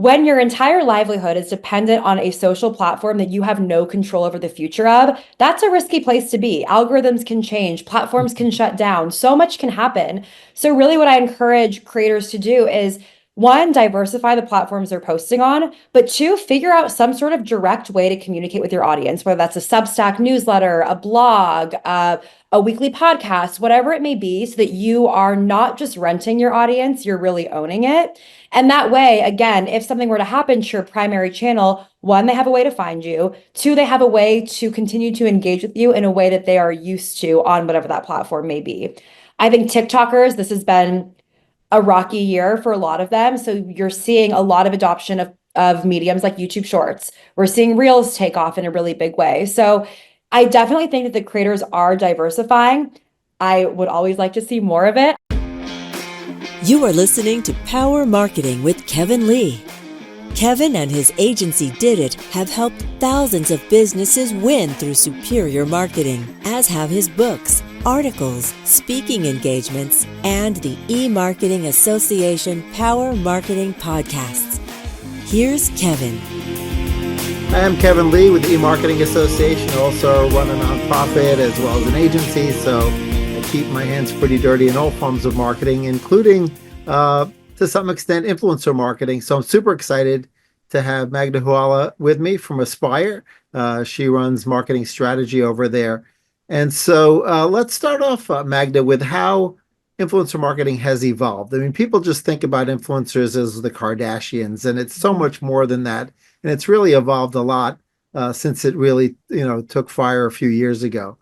when your entire livelihood is dependent on a social platform that you have no control over the future of, that's a risky place to be. Algorithms can change, platforms can shut down, so much can happen. So, really, what I encourage creators to do is one, diversify the platforms they're posting on, but two, figure out some sort of direct way to communicate with your audience, whether that's a Substack newsletter, a blog, a weekly podcast, whatever it may be, so that you are not just renting your audience, you're really owning it. And that way, again, if something were to happen to your primary channel, one, they have a way to find you. Two, they have a way to continue to engage with you in a way that they are used to on whatever that platform may be. I think TikTokers, this has been a rocky year for a lot of them. So you're seeing a lot of adoption of mediums like YouTube Shorts. We're seeing Reels take off in a really big way. So I definitely think that the creators are diversifying. I would always like to see more of it. You are listening to Power Marketing with Kevin Lee. Kevin and his agency Did It have helped thousands of businesses win through superior marketing, as have his books, articles, speaking engagements, and the eMarketing Association Power Marketing podcasts. Here's Kevin. I am Kevin Lee with the eMarketing Association. I also run a nonprofit as well as an agency, so I keep my hands pretty dirty in all forms of marketing, including to some extent influencer marketing. So I'm super excited to have Magda Houalla with me from Aspire. She runs marketing strategy over there. And so let's start off, Magda, with how influencer marketing has evolved. I mean, people just think about influencers as the Kardashians, and it's so much more than that. And it's really evolved a lot since it really, took fire a few years ago.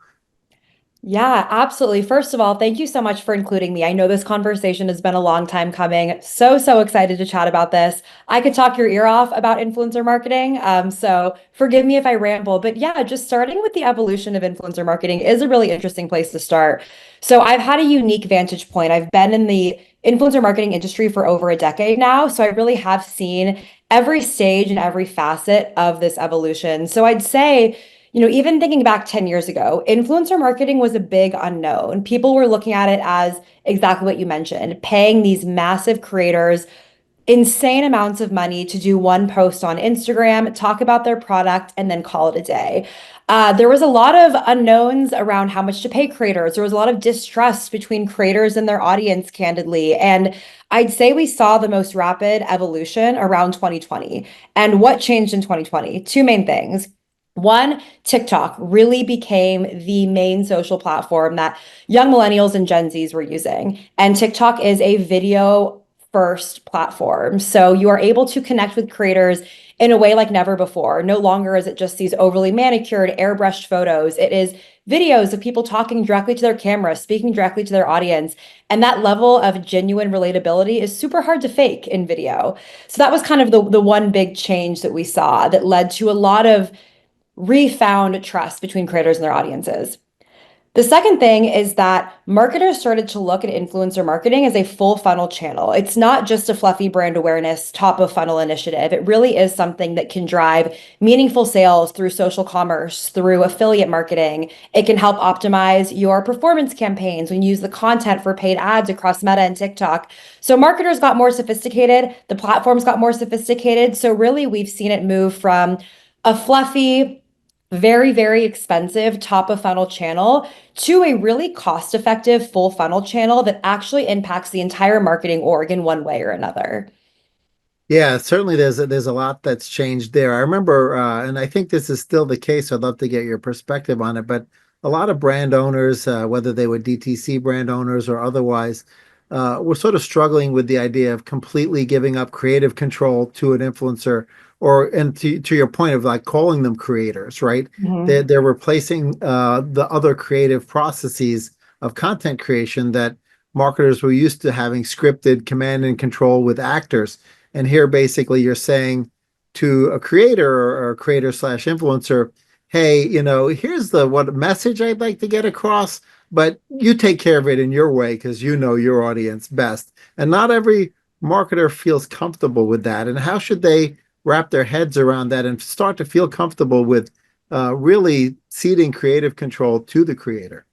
Yeah, absolutely. First of all, thank you so much for including me. I know this conversation has been a long time coming. So excited to chat about this. I could talk your ear off about influencer marketing. So forgive me if I ramble, but yeah, just starting with the evolution of influencer marketing is a really interesting place to start. So I've had a unique vantage point. I've been in the influencer marketing industry for over a decade now. So I really have seen every stage and every facet of this evolution. So I'd say, even thinking back 10 years ago, influencer marketing was a big unknown. People were looking at it as exactly what you mentioned, paying these massive creators insane amounts of money to do one post on Instagram, talk about their product, and then call it a day. There was a lot of unknowns around how much to pay creators. There was a lot of distrust between creators and their audience, candidly. And I'd say we saw the most rapid evolution around 2020. And what changed in 2020? Two main things. One, TikTok really became the main social platform that young millennials and Gen Zs were using. And TikTok is a video first platform. So you are able to connect with creators in a way like never before. No longer is it just these overly manicured, airbrushed photos. It is videos of people talking directly to their camera, speaking directly to their audience. And that level of genuine relatability is super hard to fake in video. So that was kind of the one big change that we saw that led to a lot of refound trust between creators and their audiences. The second thing is that marketers started to look at influencer marketing as a full funnel channel. It's not just a fluffy brand awareness, top of funnel initiative. It really is something that can drive meaningful sales through social commerce, through affiliate marketing. It can help optimize your performance campaigns when you use the content for paid ads across Meta and TikTok. So marketers got more sophisticated, the platforms got more sophisticated. So really, we've seen it move from a fluffy, very expensive top of funnel channel to a really cost effective full funnel channel that actually impacts the entire marketing org in one way or another. Yeah, certainly there's a lot that's changed there. I remember, and I think this is still the case. I'd love to get your perspective on it, but a lot of brand owners, whether they were DTC brand owners or otherwise, were sort of struggling with the idea of completely giving up creative control to an influencer, and to your point of like calling them creators, right? Mhm. They're replacing the other creative processes of content creation that marketers were used to having scripted command and control with actors. And here, basically, you're saying to a creator or a creator slash influencer, hey, here's what message I'd like to get across, but you take care of it in your way because you know your audience best. And not every marketer feels comfortable with that. And how should they wrap their heads around that and start to feel comfortable with really ceding creative control to the creator?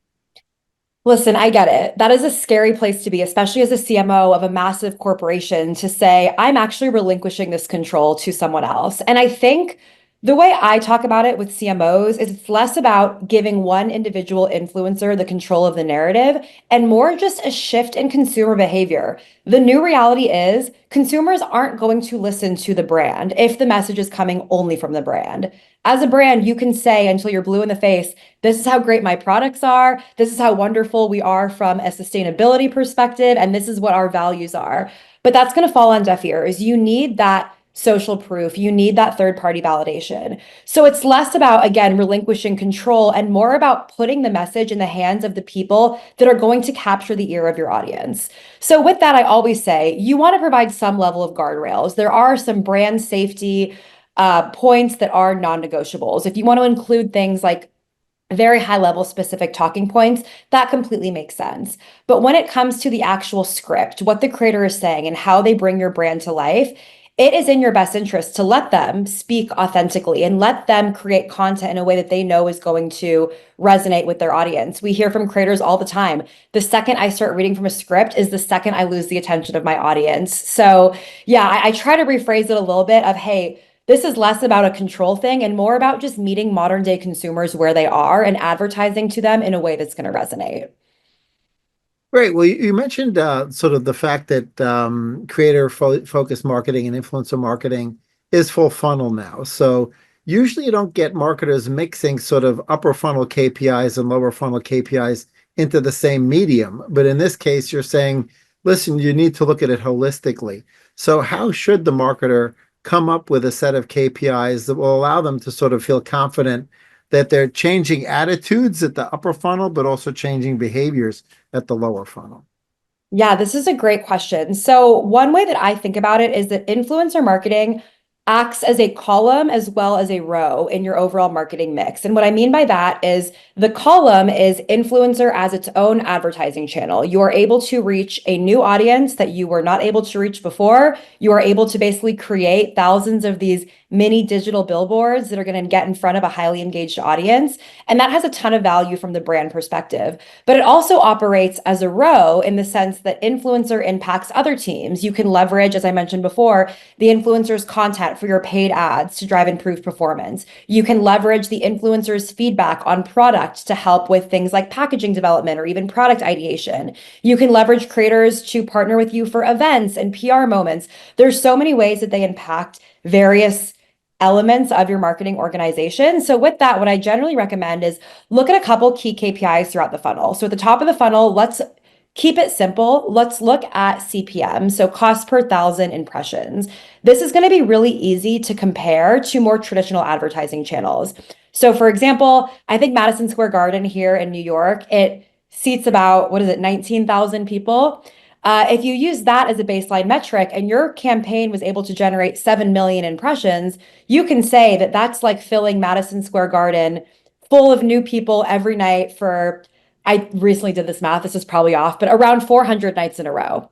Listen, I get it. That is a scary place to be, especially as a CMO of a massive corporation, to say, I'm actually relinquishing this control to someone else. And I think the way I talk about it with CMOs is it's less about giving one individual influencer the control of the narrative and more just a shift in consumer behavior. The new reality is consumers aren't going to listen to the brand if the message is coming only from the brand. As a brand, you can say until you're blue in the face, this is how great my products are. This is how wonderful we are from a sustainability perspective. And this is what our values are. But that's going to fall on deaf ears. You need that social proof. You need that third party validation. So it's less about, again, relinquishing control and more about putting the message in the hands of the people that are going to capture the ear of your audience. So with that, I always say you want to provide some level of guardrails. There are some brand safety points that are non-negotiables. If you want to include things like very high level specific talking points, that completely makes sense. But when it comes to the actual script, what the creator is saying and how they bring your brand to life, it is in your best interest to let them speak authentically and let them create content in a way that they know is going to resonate with their audience. We hear from creators all the time. The second I start reading from a script is the second I lose the attention of my audience. So, yeah, I try to rephrase it a little bit of, hey, this is less about a control thing and more about just meeting modern day consumers where they are and advertising to them in a way that's going to resonate. Great. Well, you mentioned sort of the fact that creator focused marketing and influencer marketing is full funnel now. So usually you don't get marketers mixing sort of upper funnel KPIs and lower funnel KPIs into the same medium. But in this case, you're saying, listen, you need to look at it holistically. So how should the marketer come up with a set of KPIs that will allow them to sort of feel confident that they're changing attitudes at the upper funnel, but also changing behaviors at the lower funnel? Yeah, this is a great question. So, one way that I think about it is that influencer marketing acts as a column as well as a row in your overall marketing mix. And what I mean by that is the column is influencer as its own advertising channel. You are able to reach a new audience that you were not able to reach before. You are able to basically create thousands of these mini digital billboards that are going to get in front of a highly engaged audience. And that has a ton of value from the brand perspective. But it also operates as a row in the sense that influencer impacts other teams. You can leverage, as I mentioned before, the influencer's content for your paid ads to drive improved performance. You can leverage the influencer's feedback on product to help with things like packaging development or even product ideation. You can leverage creators to partner with you for events and PR moments. There's so many ways that they impact various elements of your marketing organization. So with that, what I generally recommend is look at a couple key KPIs throughout the funnel. So at the top of the funnel, let's keep it simple. Let's look at CPM, so cost per thousand impressions. This is going to be really easy to compare to more traditional advertising channels. So for example, I think Madison Square Garden here in New York, it seats about, what is it, 19,000 people. If you use that as a baseline metric and your campaign was able to generate 7 million impressions, you can say that that's like filling Madison Square Garden full of new people every night for, I recently did this math, this is probably off, but around 400 nights in a row.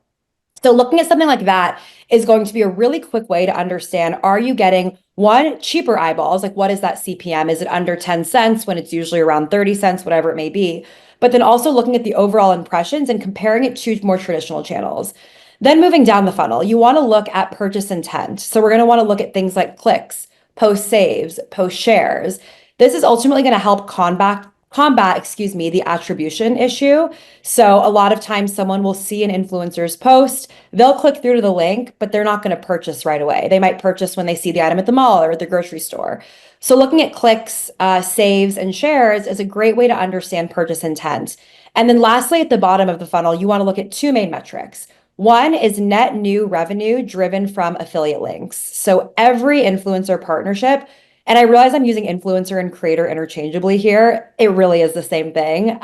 So looking at something like that is going to be a really quick way to understand, are you getting one, cheaper eyeballs? Like what is that CPM? Is it under 10 cents when it's usually around 30 cents, whatever it may be? But then also looking at the overall impressions and comparing it to more traditional channels. Then moving down the funnel, you want to look at purchase intent. So we're going to want to look at things like clicks, post saves, post shares. This is ultimately going to help combat, the attribution issue. So a lot of times someone will see an influencer's post, they'll click through to the link, but they're not going to purchase right away. They might purchase when they see the item at the mall or at the grocery store. So looking at clicks, saves, and shares is a great way to understand purchase intent. And then lastly, at the bottom of the funnel, you want to look at two main metrics. One is net new revenue driven from affiliate links. So every influencer partnership, and I realize I'm using influencer and creator interchangeably here. It really is the same thing.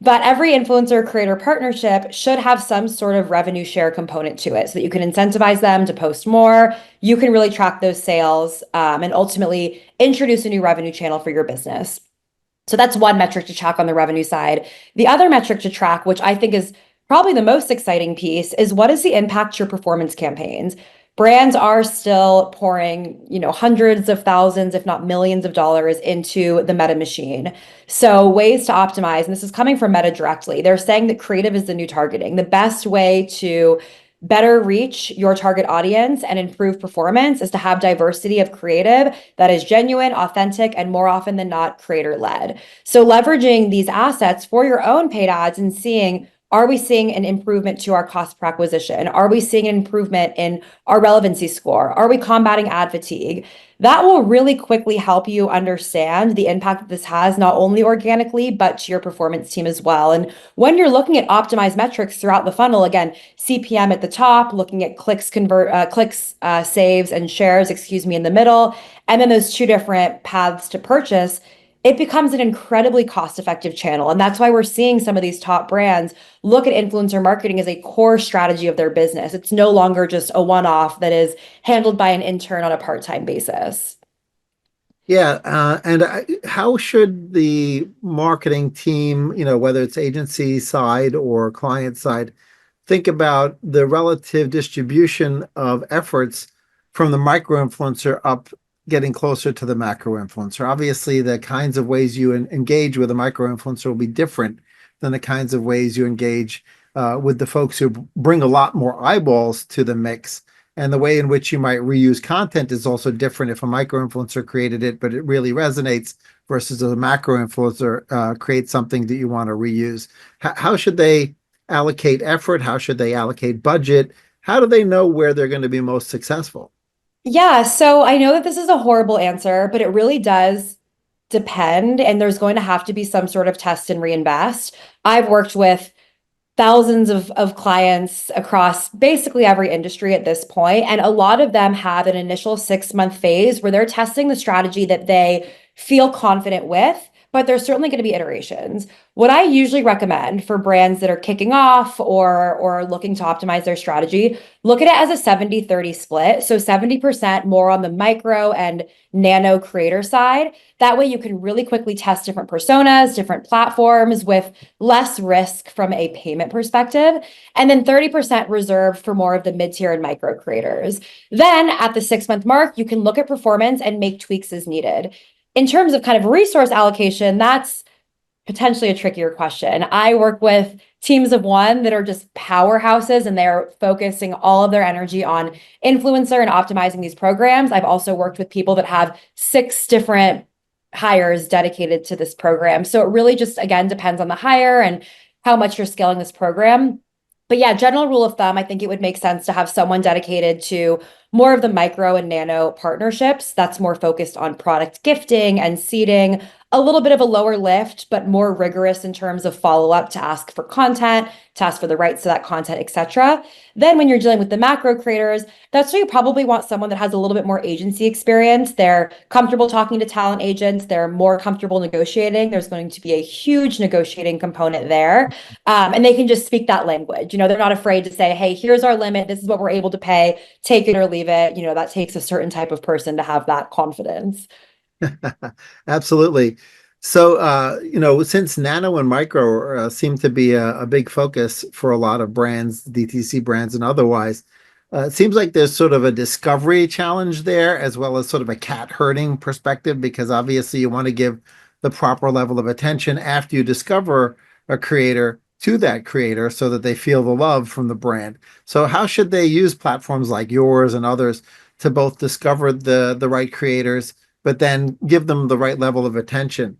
But every influencer creator partnership should have some sort of revenue share component to it so that you can incentivize them to post more. You can really track those sales and ultimately introduce a new revenue channel for your business. So that's one metric to track on the revenue side. The other metric to track, which I think is probably the most exciting piece, is what is the impact to your performance campaigns? brands are still pouring, hundreds of thousands, if not millions of dollars into the Meta machine. So ways to optimize, and this is coming from Meta directly. They're saying that creative is the new targeting. The best way to better reach your target audience and improve performance is to have diversity of creative that is genuine, authentic, and more often than not, creator led. So leveraging these assets for your own paid ads and seeing, are we seeing an improvement to our cost per acquisition? Are we seeing an improvement in our relevancy score? Are we combating ad fatigue? That will really quickly help you understand the impact that this has, not only organically, but to your performance team as well. And when you're looking at optimized metrics throughout the funnel, again, CPM at the top, looking at saves and shares, in the middle, and then those two different paths to purchase, it becomes an incredibly cost-effective channel. And that's why we're seeing some of these top brands look at influencer marketing as a core strategy of their business. It's no longer just a one-off that is handled by an intern on a part-time basis. Yeah, how should the marketing team, whether it's agency side or client side, think about the relative distribution of efforts from the micro influencer up getting closer to the macro influencer? Obviously, the kinds of ways you engage with a micro influencer will be different than the kinds of ways you engage with the folks who bring a lot more eyeballs to the mix. And the way in which you might reuse content is also different if a micro influencer created it, but it really resonates versus a macro influencer creates something that you want to reuse. How should they allocate effort? How should they allocate budget? How do they know where they're going to be most successful? Yeah, so I know that this is a horrible answer, but it really does depend, and there's going to have to be some sort of test and reinvest. I've worked with thousands of clients across basically every industry at this point, and a lot of them have an initial 6-month phase where they're testing the strategy that they feel confident with, but there's certainly going to be iterations. What I usually recommend for brands that are kicking off or looking to optimize their strategy, look at it as a 70-30 split. So 70% more on the micro and nano creator side. That way you can really quickly test different personas, different platforms with less risk from a payment perspective. And then 30% reserved for more of the mid-tier and micro creators. Then at the 6-month mark, you can look at performance and make tweaks as needed. In terms of kind of resource allocation, that's potentially a trickier question. I work with teams of one that are just powerhouses and they're focusing all of their energy on influencer and optimizing these programs. I've also worked with people that have 6 different hires dedicated to this program. So it really just, again, depends on the hire and how much you're scaling this program. But yeah, general rule of thumb, I think it would make sense to have someone dedicated to more of the micro and nano partnerships that's more focused on product gifting and seeding, a little bit of a lower lift, but more rigorous in terms of follow-up to ask for content, to ask for the rights to that content, etc. Then when you're dealing with the macro creators, that's where you probably want someone that has a little bit more agency experience. They're comfortable talking to talent agents. They're more comfortable negotiating. There's going to be a huge negotiating component there. And they can just speak that language. They're not afraid to say, hey, here's our limit. This is what we're able to pay. Take it or leave it. That takes a certain type of person to have that confidence. Absolutely. So, since nano and micro seem to be a big focus for a lot of brands, DTC brands and otherwise, it seems like there's sort of a discovery challenge there, as well as sort of a cat herding perspective, because obviously you want to give the proper level of attention after you discover a creator to that creator so that they feel the love from the brand. So how should they use platforms like yours and others to both discover the right creators, but then give them the right level of attention?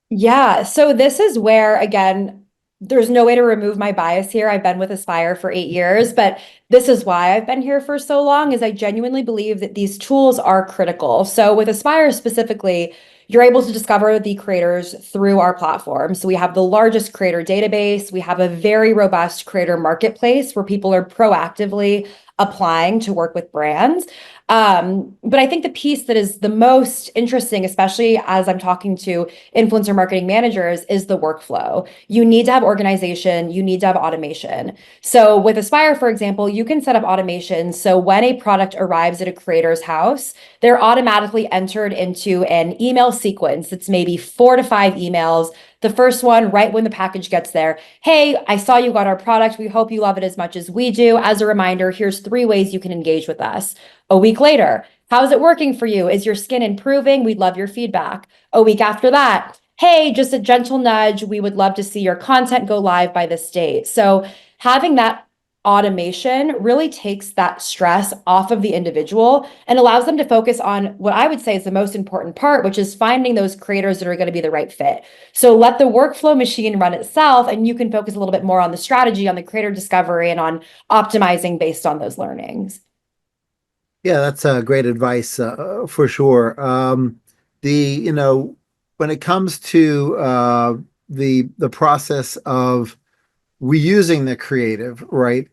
Yeah, so this is where, again, there's no way to remove my bias here. I've been with Aspire for 8 years, but this is why I've been here for so long, is I genuinely believe that these tools are critical. So with Aspire specifically, you're able to discover the creators through our platform. So we have the largest creator database. We have a very robust creator marketplace where people are proactively applying to work with brands. But I think the piece that is the most interesting, especially as I'm talking to influencer marketing managers, is the workflow. You need to have organization, you need to have automation. So with Aspire, for example, you can set up automation. So when a product arrives at a creator's house, they're automatically entered into an email sequence that's maybe 4 to 5 emails. The first one, right when the package gets there. Hey, I saw you got our product. We hope you love it as much as we do. As a reminder, here's 3 ways you can engage with us. A week later, how's it working for you? Is your skin improving? We'd love your feedback. A week after that, hey, just a gentle nudge. We would love to see your content go live by this date. So having that automation really takes that stress off of the individual and allows them to focus on what I would say is the most important part, which is finding those creators that are going to be the right fit. So let the workflow machine run itself, and you can focus a little bit more on the strategy, on the creator discovery, and on optimizing based on those learnings. Yeah, that's great advice for sure. The when it comes to the process of reusing the creative, right?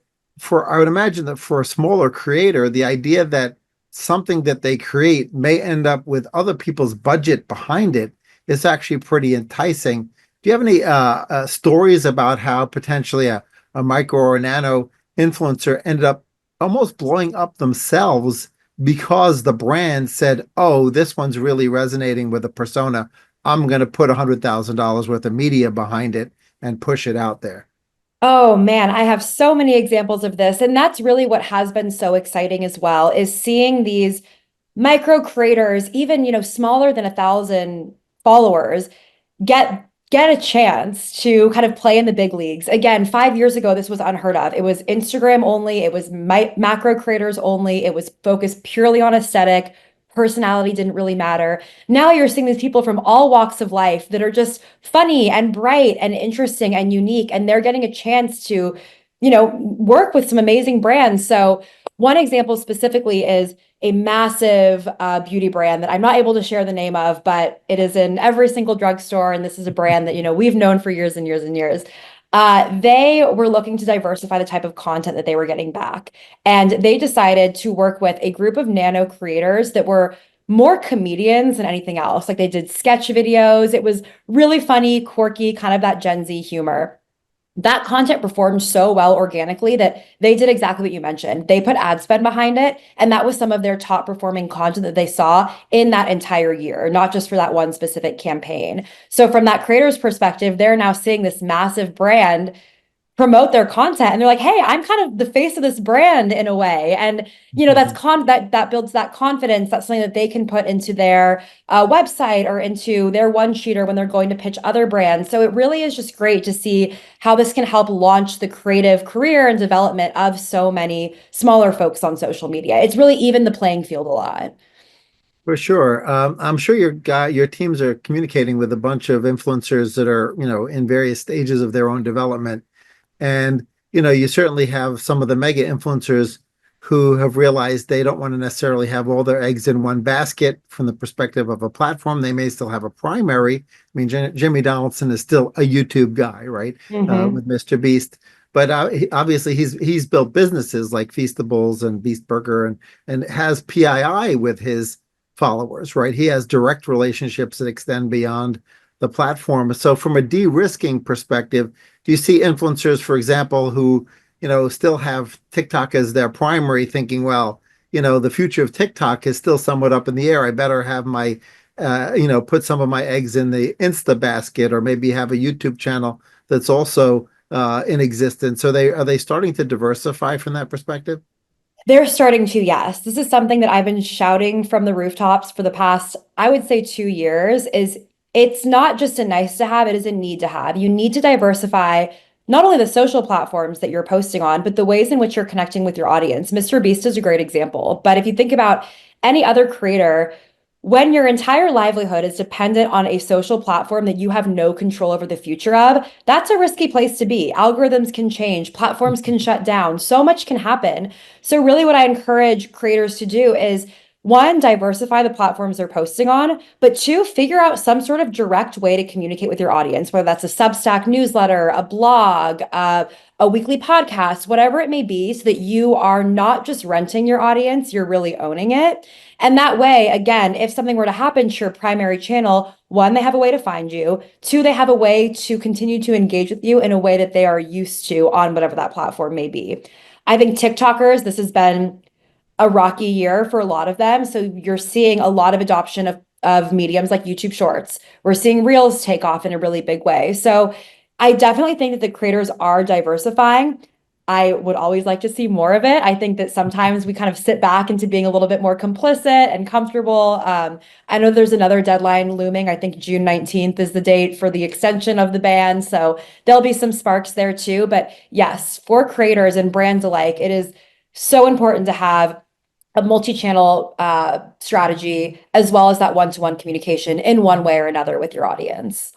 I would imagine that for a smaller creator, the idea that something that they create may end up with other people's budget behind it is actually pretty enticing. Do you have any stories about how potentially a micro or nano influencer ended up almost blowing up themselves because the brand said, "Oh, this one's really resonating with a persona. I'm going to put $100,000 worth of media behind it and push it out there." Oh man, I have so many examples of this. And that's really what has been so exciting as well, is seeing these micro creators, even, smaller than 1,000 followers, get a chance to kind of play in the big leagues. Again, 5 years ago, this was unheard of. It was Instagram only, it was macro creators only, it was focused purely on aesthetic. Personality didn't really matter. Now you're seeing these people from all walks of life that are just funny and bright and interesting and unique, and they're getting a chance to, work with some amazing brands. So one example specifically is a massive beauty brand that I'm not able to share the name of, but it is in every single drugstore. And this is a brand that, we've known for years and years and years. They were looking to diversify the type of content that they were getting back. And they decided to work with a group of nano creators that were more comedians than anything else. Like they did sketch videos. It was really funny, quirky, kind of that Gen Z humor. That content performed so well organically that they did exactly what you mentioned. They put ad spend behind it, and that was some of their top performing content that they saw in that entire year, not just for that one specific campaign. So from that creator's perspective, they're now seeing this massive brand promote their content, and they're like, hey, I'm kind of the face of this brand in a way. And that's that builds that confidence. That's something that they can put into their website or into their one sheeter when they're going to pitch other brands. So it really is just great to see how this can help launch the creative career and development of so many smaller folks on social media. It's really even the playing field a lot. For sure. I'm sure your teams are communicating with a bunch of influencers that are, in various stages of their own development. And, you certainly have some of the mega influencers who have realized they don't want to necessarily have all their eggs in one basket from the perspective of a platform. They may still have a primary. I mean, Jimmy Donaldson is still a YouTube guy, right? Mhm. With Mr. Beast. But obviously, he's built businesses like Feastables and Beast Burger and has PII with his followers, right? He has direct relationships that extend beyond the platform. So, from a de-risking perspective, do you see influencers, for example, who still have TikTok as their primary, thinking, well, the future of TikTok is still somewhat up in the air. I better have my, put some of my eggs in the Insta basket, or maybe have a YouTube channel that's also in existence. So are they starting to diversify from that perspective? They're starting to, yes. This is something that I've been shouting from the rooftops for the past, I would say, 2 years, is it's not just a nice to have, it is a need to have. You need to diversify not only the social platforms that you're posting on, but the ways in which you're connecting with your audience. Mr. Beast is a great example. But if you think about any other creator, when your entire livelihood is dependent on a social platform that you have no control over the future of, that's a risky place to be. Algorithms can change, platforms can shut down, so much can happen. So, really, what I encourage creators to do is one, diversify the platforms they're posting on, but two, figure out some sort of direct way to communicate with your audience, whether that's a Substack newsletter, a blog, a weekly podcast, whatever it may be, so that you are not just renting your audience, you're really owning it. And that way, again, if something were to happen to your primary channel, one, they have a way to find you. Two, they have a way to continue to engage with you in a way that they are used to on whatever that platform may be. I think TikTokers, this has been a rocky year for a lot of them. So you're seeing a lot of adoption of mediums like YouTube Shorts. We're seeing Reels take off in a really big way. So I definitely think that the creators are diversifying. I would always like to see more of it. I think that sometimes we kind of sit back into being a little bit more complicit and comfortable. I know there's another deadline looming. I think June 19th is the date for the extension of the ban. So there'll be some sparks there too. But yes, for creators and brands alike, it is so important to have a multi-channel strategy as well as that one-to-one communication in one way or another with your audience.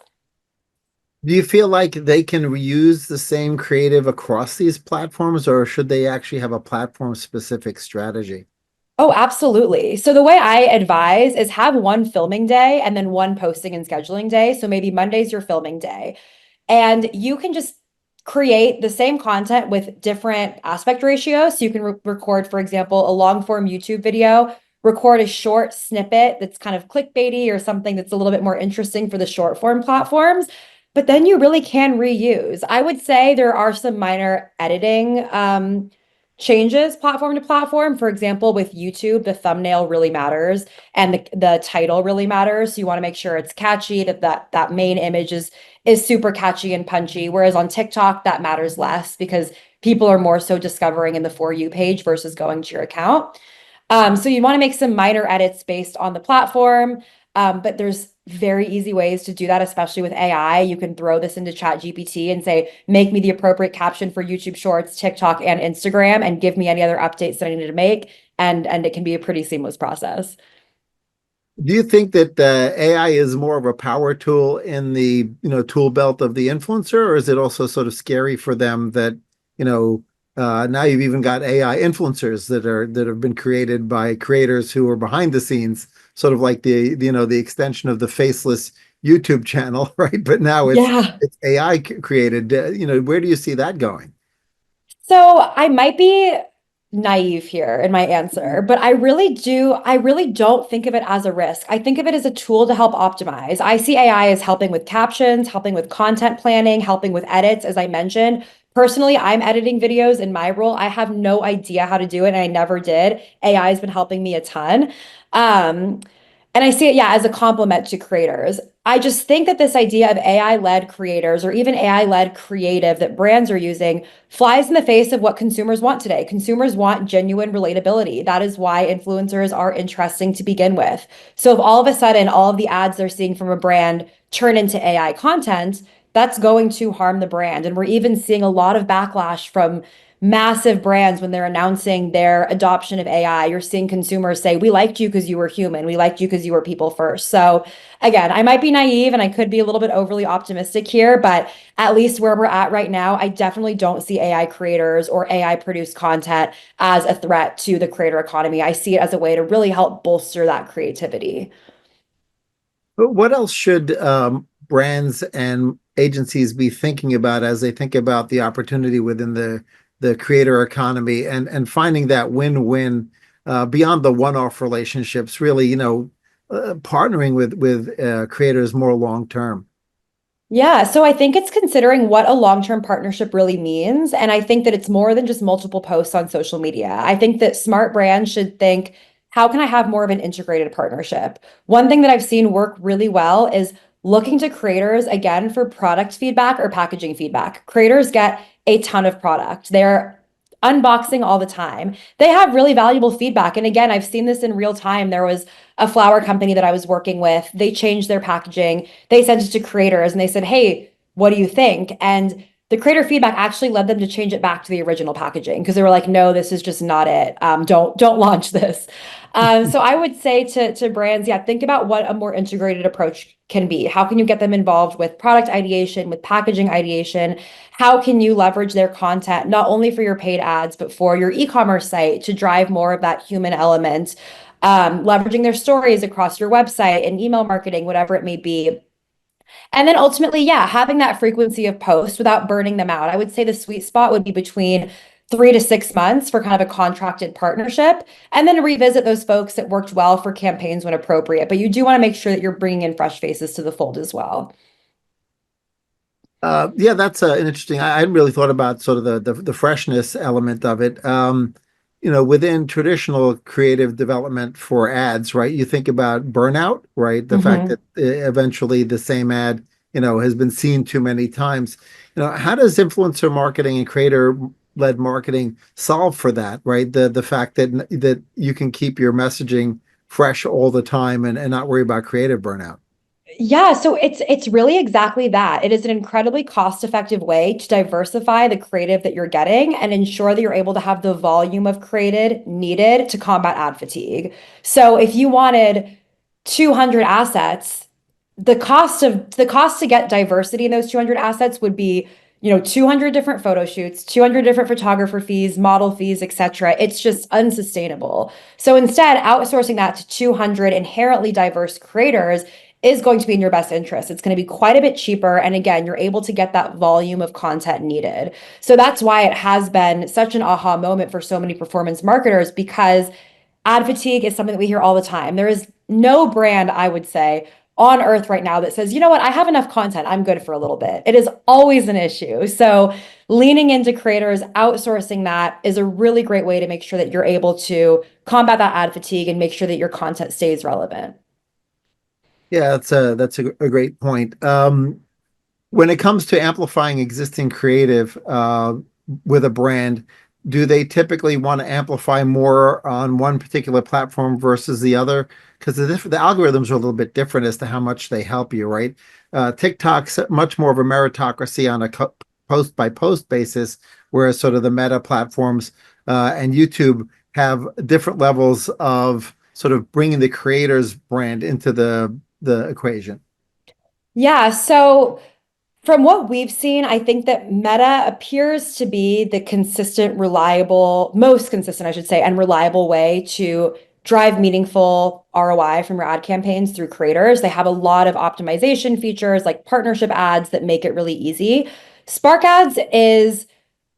Do you feel like they can reuse the same creative across these platforms, or should they actually have a platform specific strategy? Oh, absolutely. So the way I advise is have one filming day and then one posting and scheduling day. So maybe Monday's your filming day. And you can just create the same content with different aspect ratios. So you can record, for example, a long form YouTube video, record a short snippet that's kind of clickbaity or something that's a little bit more interesting for the short form platforms. But then you really can reuse. I would say there are some minor editing changes platform to platform. For example, with YouTube, the thumbnail really matters and the title really matters. So you want to make sure it's catchy, that main image is super catchy and punchy. Whereas on TikTok, that matters less because people are more so discovering in the For You page versus going to your account. So you want to make some minor edits based on the platform. But there's very easy ways to do that, especially with AI. You can throw this into Chat GPT and say, make me the appropriate caption for YouTube Shorts, TikTok, and Instagram, and give me any other updates that I need to make. And it can be a pretty seamless process. Do you think that AI is more of a power tool in the tool belt of the influencer, or is it also sort of scary for them that you know now you've even got AI influencers that have been created by creators who are behind the scenes, sort of like the extension of the faceless YouTube channel, right? But now Yeah. it's AI created. Where do you see that going? So I might be naive here in my answer, but I really don't think of it as a risk. I think of it as a tool to help optimize. I see AI as helping with captions, helping with content planning, helping with edits, as I mentioned. Personally, I'm editing videos in my role. I have no idea how to do it, and I never did. AI has been helping me a ton. Um, and I see it, yeah, as a complement to creators. I just think that this idea of AI-led creators or even AI-led creative that brands are using flies in the face of what consumers want today. Consumers want genuine relatability. That is why influencers are interesting to begin with. So if all of a sudden all of the ads they're seeing from a brand turn into AI content, that's going to harm the brand. And we're even seeing a lot of backlash from massive brands when they're announcing their adoption of AI. You're seeing consumers say, we liked you because you were human. We liked you because you were people first. So again, I might be naive and I could be a little bit overly optimistic here, but at least where we're at right now, I definitely don't see AI creators or AI produced content as a threat to the creator economy. I see it as a way to really help bolster that creativity. But what else should brands and agencies be thinking about as they think about the opportunity within the creator economy and finding that win-win beyond the one-off relationships, really, partnering with creators more long term? Yeah, so I think it's considering what a long-term partnership really means. And I think that it's more than just multiple posts on social media. I think that smart brands should think, how can I have more of an integrated partnership? One thing that I've seen work really well is looking to creators again for product feedback or packaging feedback. Creators get a ton of product. They're unboxing all the time. They have really valuable feedback. And again, I've seen this in real time. There was a flower company that I was working with. They changed their packaging. They sent it to creators and they said, "Hey, what do you think?" And the creator feedback actually led them to change it back to the original packaging because they were like, "No, this is just not it. Don't launch this." So I would say to brands, yeah, think about what a more integrated approach can be. How can you get them involved with product ideation, with packaging ideation? How can you leverage their content not only for your paid ads but for your e-commerce site to drive more of that human element? Leveraging their stories across your website and email marketing, whatever it may be. And then ultimately, yeah, having that frequency of posts without burning them out. I would say the sweet spot would be between 3 to 6 months for kind of a contracted partnership, and then revisit those folks that worked well for campaigns when appropriate. But you do want to make sure that you're bringing in fresh faces to the fold as well. Yeah, that's an interesting. I hadn't really thought about sort of the freshness element of it. Within traditional creative development for ads, right? You think about burnout, right? The fact Mhm. that eventually the same ad, has been seen too many times. How does influencer marketing and creator-led marketing solve for that, right? The fact that you can keep your messaging fresh all the time and not worry about creative burnout. Yeah, so it's really exactly that. It is an incredibly cost-effective way to diversify the creative that you're getting and ensure that you're able to have the volume of created needed to combat ad fatigue. So if you wanted 200 assets, the cost to get diversity in those 200 assets would be, 200 different photo shoots, 200 different photographer fees, model fees, etc. It's just unsustainable. So instead, outsourcing that to 200 inherently diverse creators is going to be in your best interest. It's going to be quite a bit cheaper. And again, you're able to get that volume of content needed. So that's why it has been such an aha moment for so many performance marketers because ad fatigue is something that we hear all the time. There is no brand, I would say, on earth right now that says, you know what, I have enough content. I'm good for a little bit. It is always an issue. So leaning into creators, outsourcing that is a really great way to make sure that you're able to combat that ad fatigue and make sure that your content stays relevant. Yeah, that's a great point. When it comes to amplifying existing creative with a brand, do they typically want to amplify more on one particular platform versus the other? Because the algorithms are a little bit different as to how much they help you, right? TikTok's much more of a meritocracy on a post by post basis, whereas sort of the meta platforms and YouTube have different levels of sort of bringing the creator's brand into the equation. Yeah, so from what we've seen, I think that Meta appears to be the consistent, reliable, most consistent, I should say, and reliable way to drive meaningful ROI from your ad campaigns through creators. They have a lot of optimization features like partnership ads that make it really easy. Spark Ads is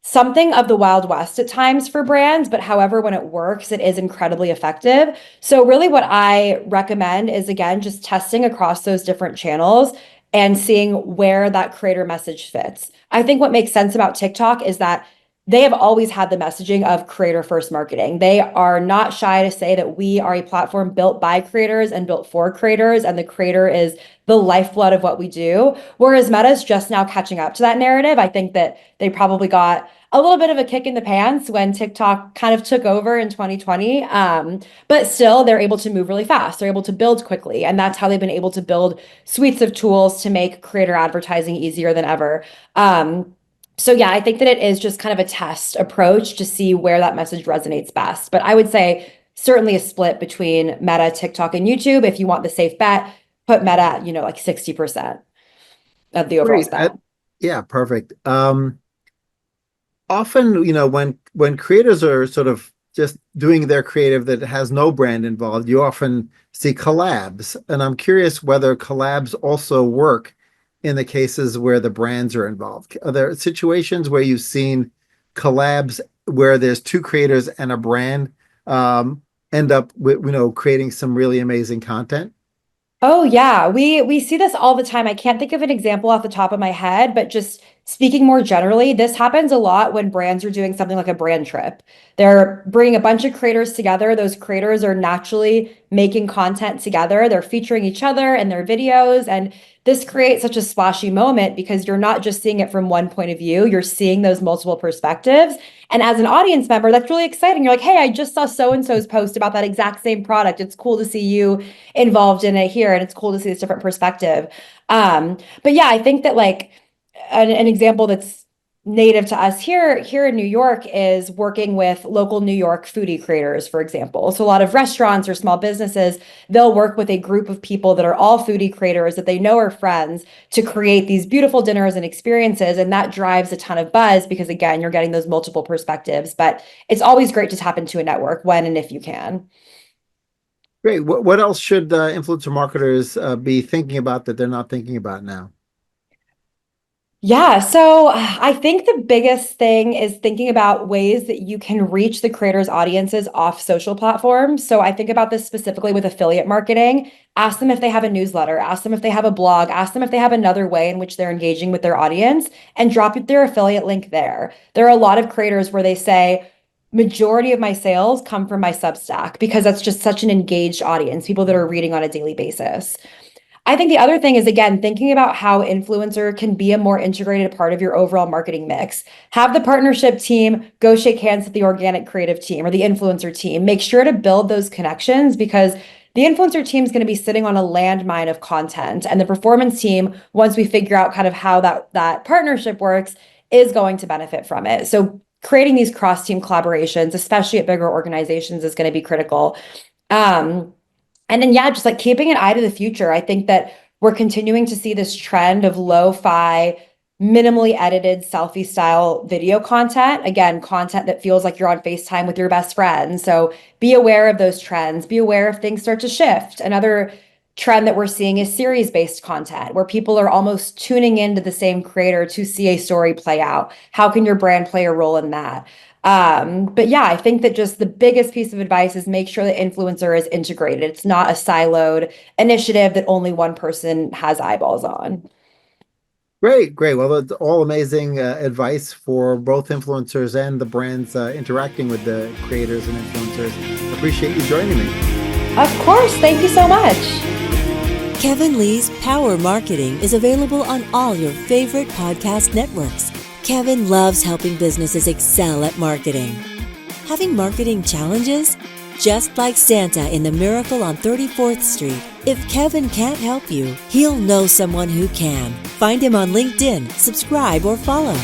something of the Wild West at times for brands, but however, when it works, it is incredibly effective. So, really, what I recommend is again, just testing across those different channels and seeing where that creator message fits. I think what makes sense about TikTok is that they have always had the messaging of creator first marketing. They are not shy to say that we are a platform built by creators and built for creators, and the creator is the lifeblood of what we do. Whereas Meta is just now catching up to that narrative. I think that they probably got a little bit of a kick in the pants when TikTok kind of took over in 2020. But still, they're able to move really fast. They're able to build quickly. And that's how they've been able to build suites of tools to make creator advertising easier than ever. So yeah, I think that it is just kind of a test approach to see where that message resonates best. But I would say certainly a split between Meta, TikTok, and YouTube. If you want the safe bet, put Meta at, like 60% of the overall Great. spend. Yeah, perfect. Often, when creators are sort of just doing their creative that has no brand involved, you often see collabs. And I'm curious whether collabs also work in the cases where the brands are involved. Are there situations where you've seen collabs where there's two creators and a brand um, end up with, creating some really amazing content? Oh yeah, we see this all the time. I can't think of an example off the top of my head, but just speaking more generally, this happens a lot when brands are doing something like a brand trip. They're bringing a bunch of creators together. Those creators are naturally making content together. They're featuring each other in their videos, and this creates such a splashy moment because you're not just seeing it from one point of view, you're seeing those multiple perspectives. And as an audience member, that's really exciting. You're like, hey, I just saw so and so's post about that exact same product. It's cool to see you involved in it here, and it's cool to see this different perspective. But yeah, I think that like an example that's native to us here in New York is working with local New York foodie creators, for example. So a lot of restaurants or small businesses, they'll work with a group of people that are all foodie creators that they know are friends to create these beautiful dinners and experiences. And that drives a ton of buzz because again, you're getting those multiple perspectives. But it's always great to tap into a network when and if you can. Great. What else should influencer marketers be thinking about that they're not thinking about now? Yeah, so I think the biggest thing is thinking about ways that you can reach the creators' audiences off social platforms. So I think about this specifically with affiliate marketing. Ask them if they have a newsletter, ask them if they have a blog, ask them if they have another way in which they're engaging with their audience, and drop their affiliate link there. There are a lot of creators where they say, majority of my sales come from my Substack because that's just such an engaged audience, people that are reading on a daily basis. I think the other thing is, again, thinking about how influencer can be a more integrated part of your overall marketing mix. Have the partnership team go shake hands with the organic creative team or the influencer team. Make sure to build those connections because the influencer team is going to be sitting on a landmine of content. And the performance team, once we figure out kind of how that partnership works, is going to benefit from it. So creating these cross-team collaborations, especially at bigger organizations, is going to be critical. Um, and then, yeah, just like keeping an eye to the future. I think that we're continuing to see this trend of lo-fi, minimally edited selfie style video content. Again, content that feels like you're on FaceTime with your best friend. So be aware of those trends. Be aware if things start to shift. Another trend that we're seeing is series based content where people are almost tuning into the same creator to see a story play out. How can your brand play a role in that? But yeah, I think that just the biggest piece of advice is make sure the influencer is integrated. It's not a siloed initiative that only one person has eyeballs on. Great, great. Well, that's all amazing advice for both influencers and the brands interacting with the creators and influencers. Appreciate you joining me. Of course. Thank you so much. Kevin Lee's Power Marketing is available on all your favorite podcast networks. Kevin loves helping businesses excel at marketing. Having marketing challenges? Just like Santa in The Miracle on 34th Street, if Kevin can't help you, he'll know someone who can. Find him on LinkedIn, subscribe, or follow.